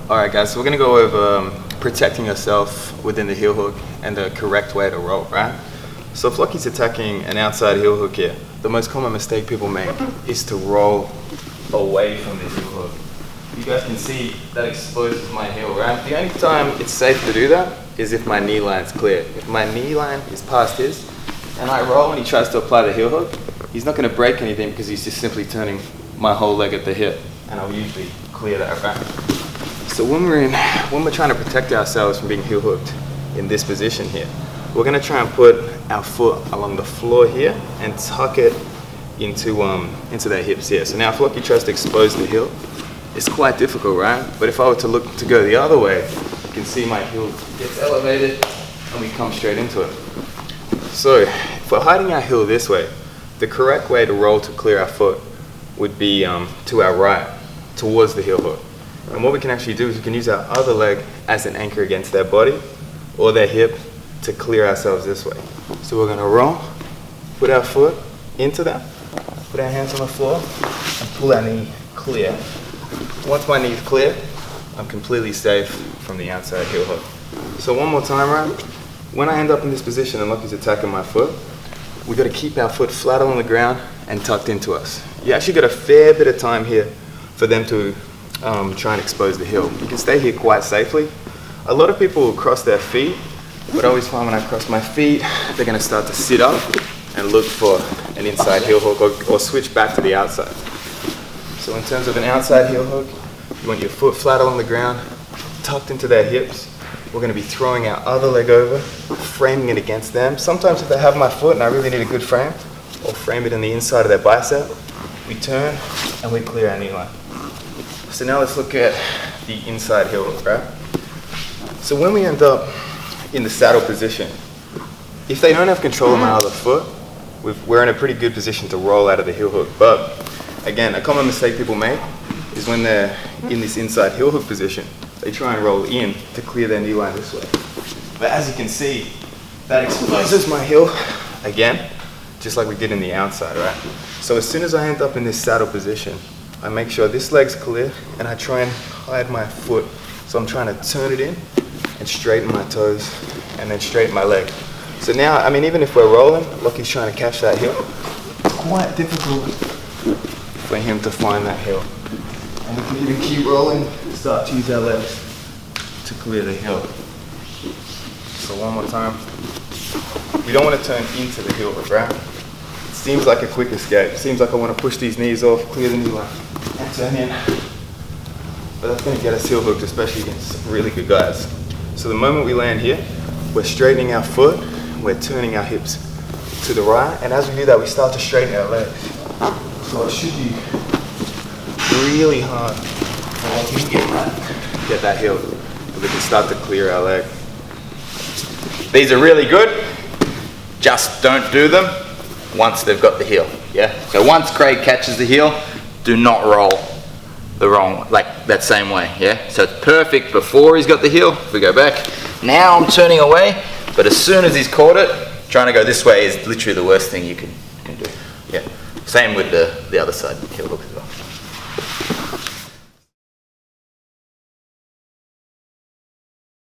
Alright guys, so we're going to go over protecting yourself within the heel hook and the correct way to roll, right? So if Lockie's attacking an outside heel hook here, the most common mistake people make is to roll away from the heel hook. You guys can see that exposes my heel, right? The only time it's safe to do that is if my knee line's clear. If my knee line is past his and I roll and he tries to apply the heel hook, he's not going to break anything because he's just simply turning my whole leg at the hip, and I'll usually clear that, right? So when we're trying to protect ourselves from being heel hooked in this position here, we're going to try and put our foot along the floor here and tuck it into their hips here. So now if Lockie tries to expose the heel, it's quite difficult, right? But if I were to look to go the other way, you can see my heel gets elevated and we come straight into it. So if we're hiding our heel this way, the correct way to roll to clear our foot would be to our right, towards the heel hook. And what we can actually do is we can use our other leg as an anchor against their body or their hip to clear ourselves this way. So we're going to roll, put our foot into that, put our hands on the floor, and pull our knee clear. Once my knee is clear, I'm completely safe from the outside heel hook. So one more time, right? When I end up in this position and Lockie's attacking my foot, we've got to keep our foot flat on the ground and tucked into us. You actually got a fair bit of time here for them to try and expose the heel. You can stay here quite safely. A lot of people will cross their feet, but I always find when I cross my feet, they're going to start to sit up and look for an inside heel hook or switch back to the outside. So in terms of an outside heel hook, you want your foot flat along the ground, tucked into their hips. We're going to be throwing our other leg over, framing it against them. Sometimes if they have my foot and I really need a good frame, I'll frame it in the inside of their bicep. We turn and we clear our knee line. So now let's look at the inside heel hook, right? So when we end up in the saddle position, if they don't have control of my other foot, we're in a pretty good position to roll out of the heel hook. But again, a common mistake people make is when they're in this inside heel hook position, they try and roll in to clear their knee line this way. But as you can see, that exposes my heel again, just like we did in the outside, right? So as soon as I end up in this saddle position, I make sure this leg's clear and I try and hide my foot. So I'm trying to turn it in and straighten my toes and then straighten my leg. So now, I mean, even if we're rolling, Lockie's trying to catch that heel, it's quite difficult for him to find that heel. And we can even keep rolling, start to use our legs to clear the heel. So one more time. We don't want to turn into the heel hook, right? It seems like a quick escape. It seems like I want to push these knees off, clear the knee line, and turn in. But that's going to get us heel hooked, especially against really good guys. So the moment we land here, we're straightening our foot, we're turning our hips to the right, and as we do that, we start to straighten our legs. So it should be really hard for us to get that heel, and we can start to clear our leg. These are really good, just don't do them once they've got the heel, yeah? So once Craig catches the heel, do not roll the wrong, like that same way, yeah? So it's perfect before he's got the heel. If we go back, now I'm turning away, but as soon as he's caught it, trying to go this way is literally the worst thing you can do, yeah? Same with the other side, heel hook.